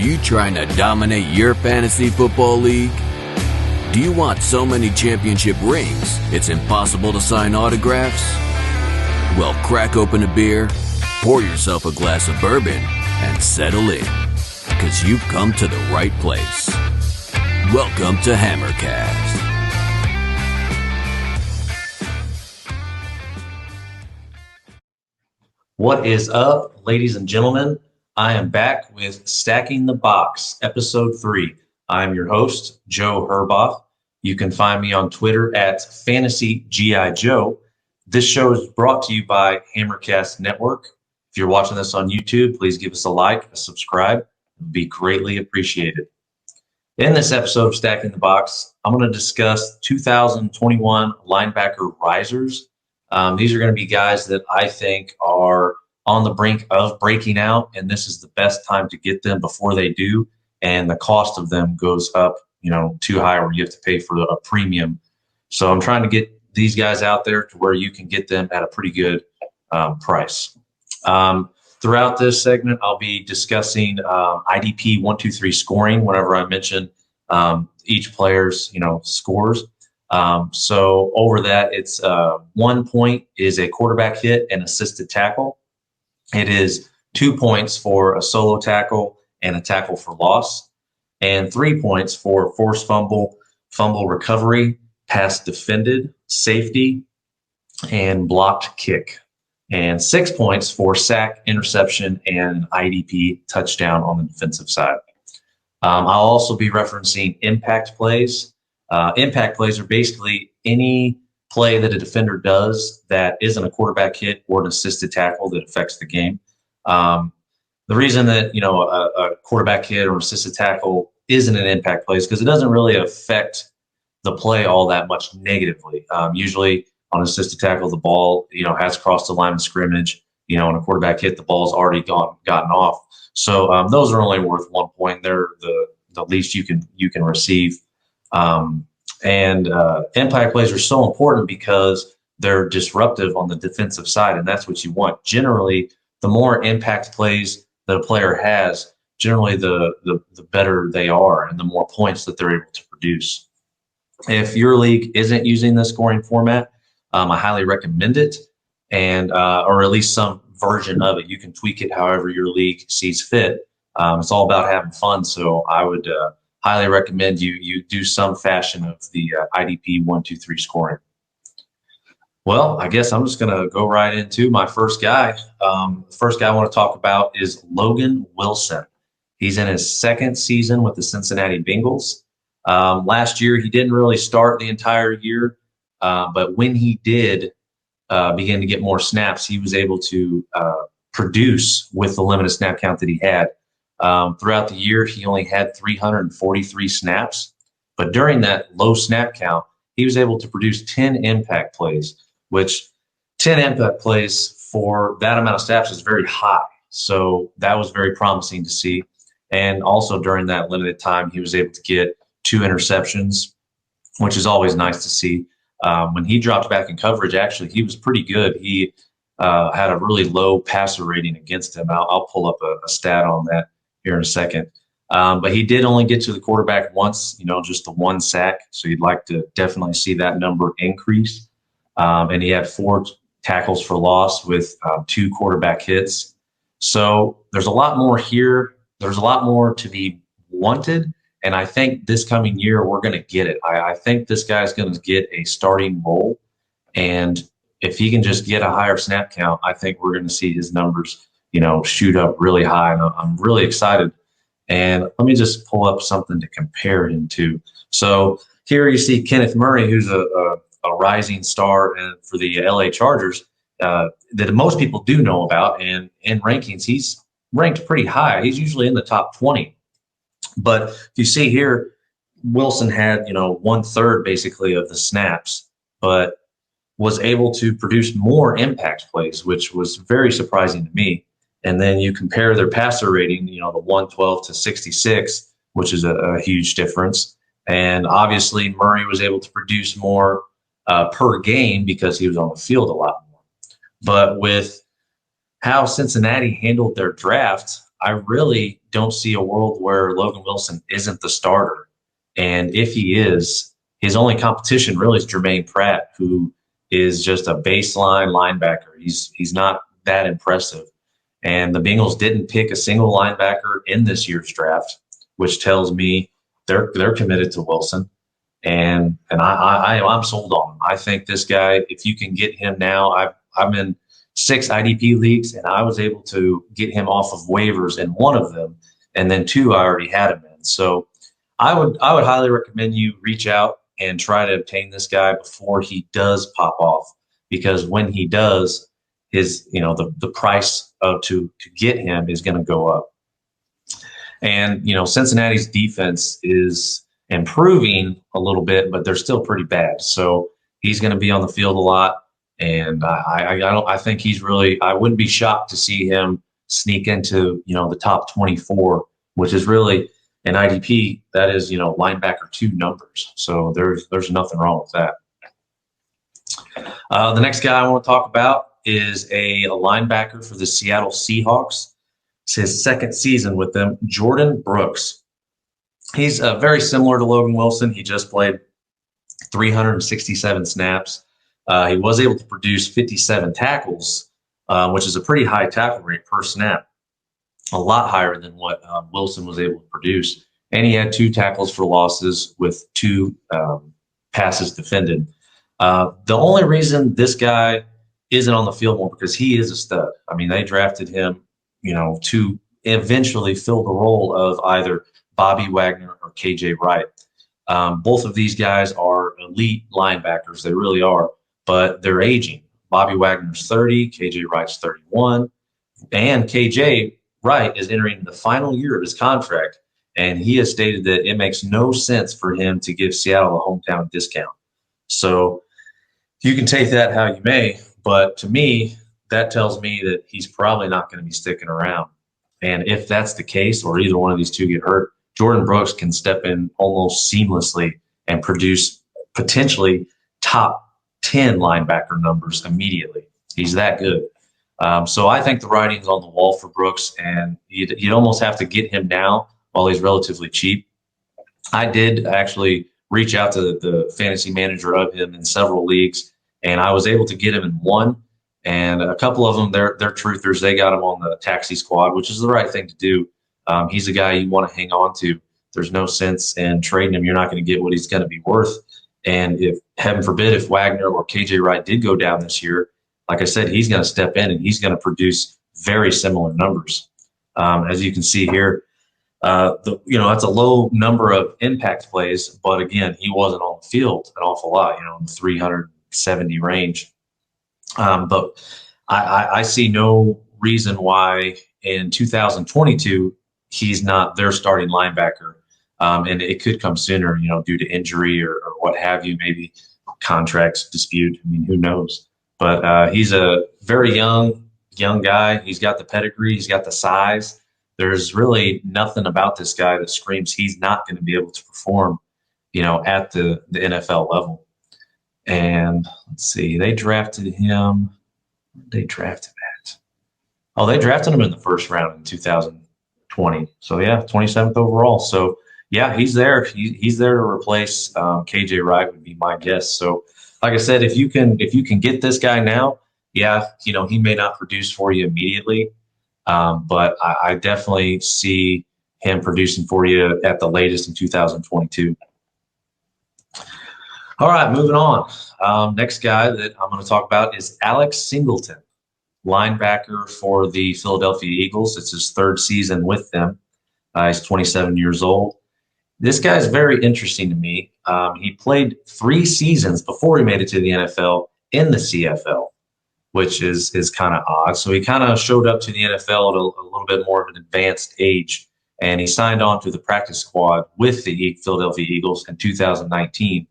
you trying to dominate your fantasy football league? Do you want so many championship rings it's impossible to sign autographs? Well, crack open a beer, pour yourself a glass of bourbon, and settle in, because you've come to the right place. Welcome to Hammercast. What is up, ladies and gentlemen? I am back with Stacking the Box, Episode 3. I'm your host, Joe Herboth. You can find me on Twitter at FantasyGIJoe. This show is brought to you by Hammercast Network. If you're watching this on YouTube, please give us a like, a subscribe. It would be greatly appreciated. In this episode of Stacking the Box, I'm going to discuss 2021 linebacker risers. These are going to be guys that I think are on the brink of breaking out, and this is the best time to get them before they do, and the cost of them goes up, too high where you have to pay for a premium. So I'm trying to get these guys out there to where you can get them at a pretty good price. Throughout this segment, I'll be discussing IDP 1, 2, 3 scoring whenever I mention each player's scores. So over that, it's 1 point is a quarterback hit and assisted tackle. It is 2 points for a solo tackle and a tackle for loss, and 3 points for forced fumble, fumble recovery, pass defended, safety, and blocked kick, and 6 points for sack, interception, and IDP touchdown on the defensive side. I'll also be referencing impact plays. Impact plays are basically any play that a defender does that isn't a quarterback hit or an assisted tackle that affects the game. The reason that a quarterback hit or assisted tackle isn't an impact play is because it doesn't really affect the play all that much negatively. Usually on an assisted tackle, the ball has crossed the line of scrimmage. On a quarterback hit, the ball's already gotten off. So those are only worth 1 point. They're the least you can receive. And impact plays are so important because they're disruptive on the defensive side, and that's what you want. Generally, the more impact plays that a player has, generally the better they are and the more points that they're able to produce. If your league isn't using the scoring format, I highly recommend it, and or at least some version of it. You can tweak it however your league sees fit. It's all about having fun, so I would highly recommend you do some fashion of the IDP 1, 2, 3 scoring. Well, I guess I'm just going to go right into my first guy. The first guy I want to talk about is Logan Wilson. He's in his second season with the Cincinnati Bengals. Last year, he didn't really start the entire year, but when he did begin to get more snaps, he was able to produce with the limited snap count that he had. Throughout the year, he only had 343 snaps, but during that low snap count, he was able to produce 10 impact plays, which 10 impact plays for that amount of snaps is very high. So that was very promising to see. And also during that limited time, he was able to get 2 interceptions, which is always nice to see. When he dropped back in coverage, actually, he was pretty good. He had a really low passer rating against him. I'll pull up a stat on that here in a second. But he did only get to the quarterback once, just the 1 sack. So you'd like to definitely see that number increase. And he had 4 tackles for loss with 2 quarterback hits. So there's a lot more here. There's a lot more to be wanted. And I think this coming year, we're going to get it. I think this guy's going to get a starting role. And if he can just get a higher snap count, I think we're going to see his numbers shoot up really high. And I'm really excited. And let me just pull up something to compare him to. So here you see Kenneth Murray, who's a rising star for the LA Chargers that most people do know about. And in rankings, he's ranked pretty high. He's usually in the top 20. But if you see here, Wilson had, 1/3 basically of the snaps, but was able to produce more impact plays, which was very surprising to me. And then you compare their passer rating, the 112 to 66, which is a huge difference. And obviously Murray was able to produce more per game because he was on the field a lot more. But with how Cincinnati handled their draft, I really don't see a world where Logan Wilson isn't the starter. And if he is, his only competition really is Jermaine Pratt, who is just a baseline linebacker. He's not that impressive. And the Bengals didn't pick a single linebacker in this year's draft, which tells me they're committed to Wilson. And I'm sold on him. I think this guy, if you can get him now, I'm in 6 IDP leagues, and I was able to get him off of waivers in one of them, and then 2 I already had him in. So I would highly recommend you reach out and try to obtain this guy before he does pop off, because when he does, his the price to get him is going to go up. And Cincinnati's defense is improving a little bit, but they're still pretty bad. So he's going to be on the field a lot, and I think he's really. I wouldn't be shocked to see him sneak into the top 24, which is really an IDP. That is linebacker 2 numbers. So there's nothing wrong with that. The next guy I want to talk about is a linebacker for the Seattle Seahawks. It's his 2nd season with them, Jordan Brooks. He's very similar to Logan Wilson. He just played 367 snaps. He was able to produce 57 tackles, which is a pretty high tackle rate per snap, a lot higher than what Wilson was able to produce. And he had 2 tackles for losses with 2 passes defended. The only reason this guy isn't on the field more because he is a stud. I mean, they drafted him, to eventually fill the role of either Bobby Wagner or KJ Wright. Both of these guys are elite linebackers. They really are, but they're aging. Bobby Wagner's 30, KJ Wright's 31, and KJ Wright is entering the final year of his contract, and he has stated that it makes no sense for him to give Seattle a hometown discount. So you can take that how you may, but to me, that tells me that he's probably not going to be sticking around. And if that's the case, or either one of these 2 get hurt, Jordan Brooks can step in almost seamlessly and produce potentially top 10 linebacker numbers immediately. He's that good. So I think the writing's on the wall for Brooks, and you'd almost have to get him now while he's relatively cheap. I did actually reach out to the fantasy manager of him in several leagues, and I was able to get him in one. And a couple of them, they're truthers. They got him on the taxi squad, which is the right thing to do. He's a guy you want to hang on to. There's no sense in trading him. You're not going to get what he's going to be worth. And if, heaven forbid, if Wagner or KJ Wright did go down this year, like I said, he's going to step in and he's going to produce very similar numbers. As you can see here, that's a low number of impact plays, but again, he wasn't on the field an awful lot, in the 370 range. But I see no reason why in 2022 he's not their starting linebacker. And it could come sooner, due to injury or what have you, maybe contracts dispute. I mean, who knows? But he's a very young guy. He's got the pedigree. He's got the size. There's really nothing about this guy that screams he's not going to be able to perform, at the NFL level. And let's see, they drafted him. They drafted at. Oh, they drafted him in the 1st round in 2020. So yeah, 27th overall. So yeah, he's there. He's there to replace KJ Wright would be my guess. So like I said, if you can get this guy now, yeah, he may not produce for you immediately, but I definitely see him producing for you at the latest in 2022. All right, moving on. Next guy that I'm going to talk about is Alex Singleton, linebacker for the Philadelphia Eagles. It's his 3rd season with them. He's 27 years old. This guy is very interesting to me. He played 3 seasons before he made it to the NFL in the CFL, which is kind of odd. So he kind of showed up to the NFL at a little bit more of an advanced age, and he signed on to the practice squad with the Philadelphia Eagles in 2019.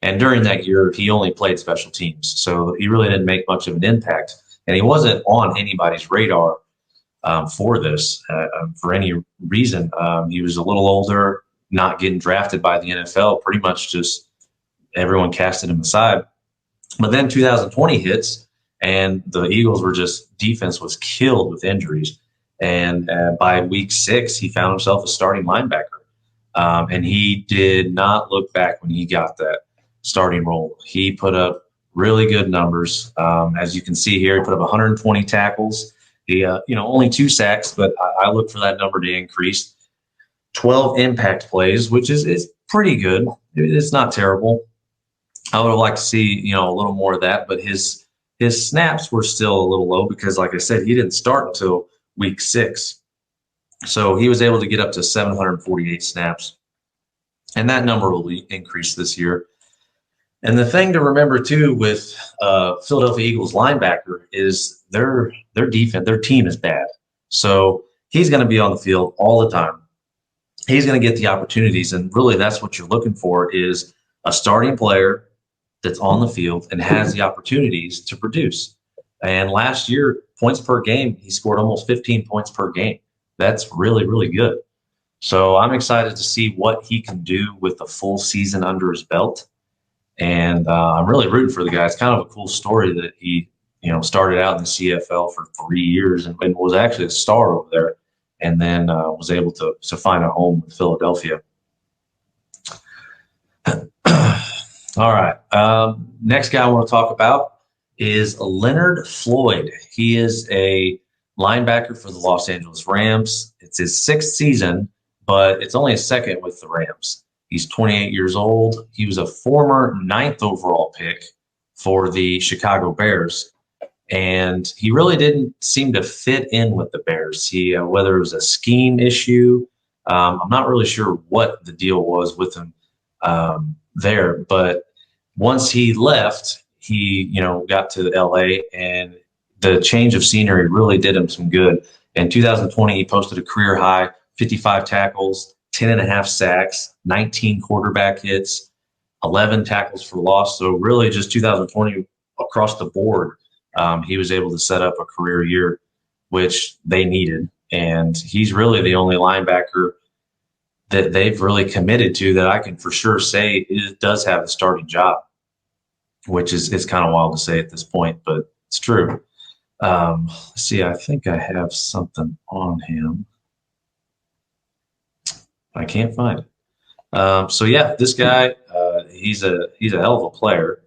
And during that year, he only played special teams. So he really didn't make much of an impact. And he wasn't on anybody's radar for this for any reason. He was a little older, not getting drafted by the NFL, pretty much just everyone casted him aside. But then 2020 hits, and the Eagles were defense was killed with injuries. And by week 6, he found himself a starting linebacker. And he did not look back when he got that starting role. He put up really good numbers. As you can see here, he put up 120 tackles. He, only 2 sacks, but I look for that number to increase. 12 impact plays, which is pretty good. It's not terrible. I would have liked to see, a little more of that, but his snaps were still a little low because, like I said, he didn't start until week 6. So he was able to get up to 748 snaps, and that number will increase this year. And the thing to remember too with Philadelphia Eagles linebacker is their defense, their team is bad. So he's going to be on the field all the time. He's going to get the opportunities, and really that's what you're looking for is a starting player that's on the field and has the opportunities to produce. And last year, points per game, he scored almost 15 points per game. That's really, really good. So I'm excited to see what he can do with a full season under his belt. And I'm really rooting for the guy. It's kind of a cool story that he, started out in the CFL for 3 years and was actually a star over there, and then was able to find a home with Philadelphia. All right. Next guy I want to talk about is Leonard Floyd. He is a linebacker for the Los Angeles Rams. It's his 6th season, but it's only his 2nd with the Rams. He's 28 years old. He was a former 9th overall pick for the Chicago Bears, and he really didn't seem to fit in with the Bears. He, whether it was a scheme issue, I'm not really sure what the deal was with him there, but once he left, he, got to LA, and the change of scenery really did him some good. In 2020, he posted a career high 55 tackles, 10.5 sacks, 19 quarterback hits, 11 tackles for loss. So really just 2020 across the board, he was able to set up a career year, which they needed. And he's really the only linebacker that they've really committed to that I can for sure say does have a starting job, which is kind of wild to say at this point, but it's true. Let's see, I think I have something on him. I can't find it. So yeah, this guy, he's a hell of a player,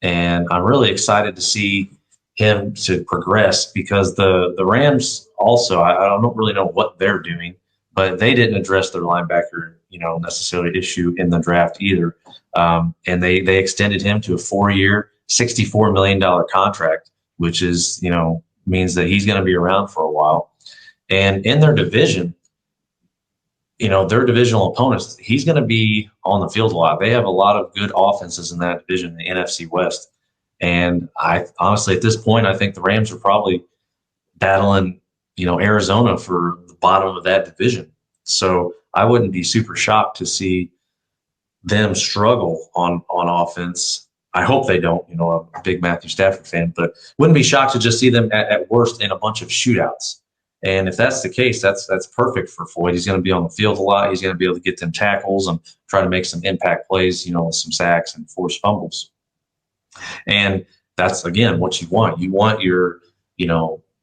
and I'm really excited to see him to progress because the Rams also, I don't really know what they're doing, but they didn't address their linebacker, necessarily issue in the draft either. And they extended him to a 4-year, $64 million contract, which is, means that he's going to be around for a while. And in their division, their divisional opponents, he's going to be on the field a lot. They have a lot of good offenses in that division, the NFC West. And I honestly, at this point, I think the Rams are probably battling, Arizona for the bottom of that division. So I wouldn't be super shocked to see them struggle on offense. I hope they don't, I'm a big Matthew Stafford fan, but wouldn't be shocked to just see them at worst in a bunch of shootouts. And if that's the case, that's perfect for Floyd. He's going to be on the field a lot. He's going to be able to get them tackles and try to make some impact plays, with some sacks and forced fumbles. And that's, again, what you want. You want your,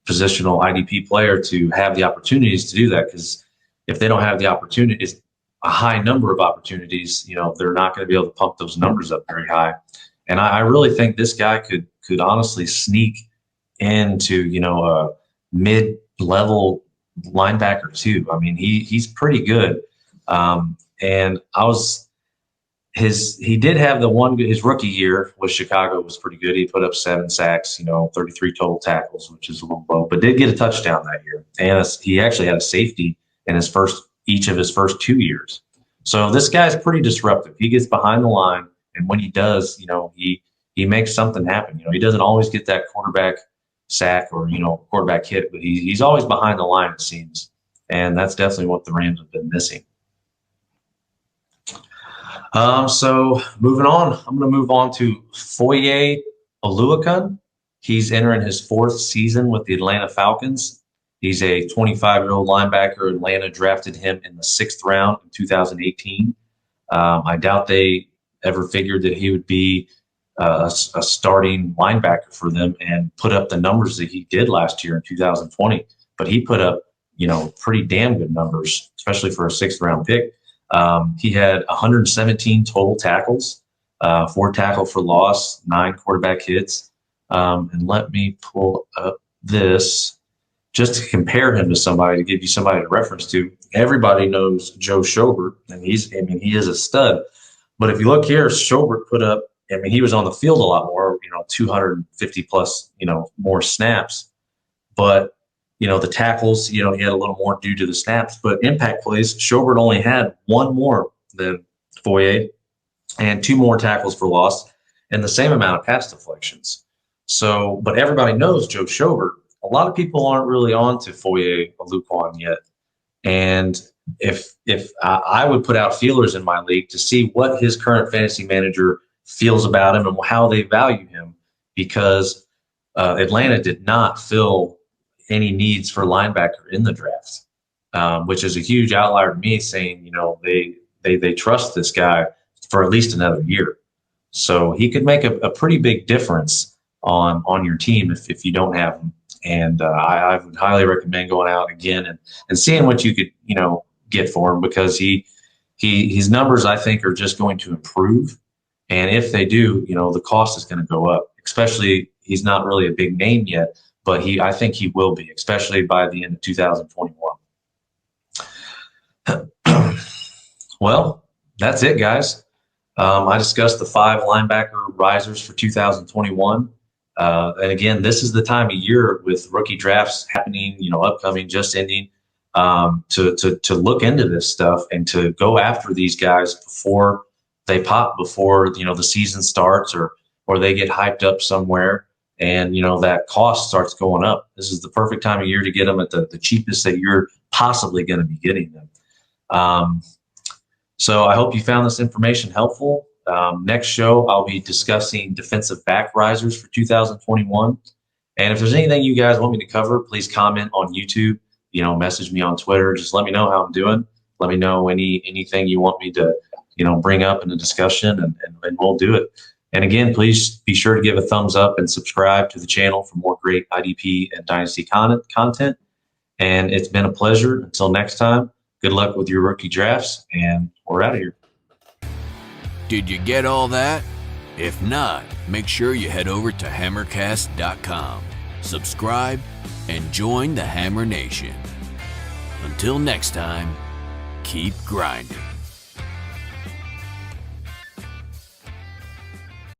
positional IDP player to have the opportunities to do that, because if they don't have the opportunities, a high number of opportunities, they're not going to be able to pump those numbers up very high. And I really think this guy could honestly sneak into, a mid-level linebacker too. I mean, he's pretty good. And he did have his rookie year with Chicago was pretty good. He put up 7 sacks, 33 total tackles, which is a little low, but did get a touchdown that year. And he actually had a safety in each of his first 2 years. So this guy's pretty disruptive. He gets behind the line, and when he does, he makes something happen. He doesn't always get that quarterback sack or quarterback hit, but he's always behind the line, it seems, and that's definitely what the Rams have been missing. So moving on, I'm going to move on to Foyer Aluagun. He's entering his 4th season with the Atlanta Falcons. He's a 25-year-old linebacker. Atlanta drafted him in the 6th round in 2018. I doubt they ever figured that he would be a starting linebacker for them and put up the numbers that he did last year in 2020. But he put up pretty damn good numbers, especially for a 6th-round pick. He had 117 total tackles, 4 tackle for loss, 9 quarterback hits. And let me pull up this just to compare him to somebody, to give you somebody to reference to. Everybody knows Joe Schobert, and he is a stud. But if you look here, Schobert put up, he was on the field a lot more, 250 plus, more snaps. But, the tackles, he had a little more due to the snaps. But impact plays, Schobert only had 1 more than Foyer and 2 more tackles for loss and the same amount of pass deflections. So, but everybody knows Joe Schobert. A lot of people aren't really on to Foyer Aluagun yet. And if I would put out feelers in my league to see what his current fantasy manager feels about him and how they value him, because Atlanta did not fill any needs for linebacker in the draft, which is a huge outlier to me, saying, they trust this guy for at least another year. So he could make a pretty big difference on your team if you don't have him. And I would highly recommend going out again and seeing what you could, get for him, because his numbers, I think, are just going to improve. And if they do, the cost is going to go up, especially he's not really a big name yet, but I think he will be, especially by the end of 2021. Well, that's it, guys. I discussed the 5 linebacker risers for 2021. And again, this is the time of year with rookie drafts happening, upcoming, just ending, to look into this stuff and to go after these guys before they pop, before, the season starts or they get hyped up somewhere and, that cost starts going up. This is the perfect time of year to get them at the cheapest that you're possibly going to be getting them. So I hope you found this information helpful. Next show, I'll be discussing defensive back risers for 2021. And if there's anything you guys want me to cover, please comment on YouTube, message me on Twitter. Just let me know how I'm doing. Let me know anything you want me to, bring up in the discussion, and we'll do it. And again, please be sure to give a thumbs up and subscribe to the channel for more great IDP and Dynasty content. And it's been a pleasure. Until next time, good luck with your rookie drafts, and we're out of here. Did you get all that? If not, make sure you head over to hammercast.com, subscribe, and join the Hammer Nation. Until next time, keep grinding.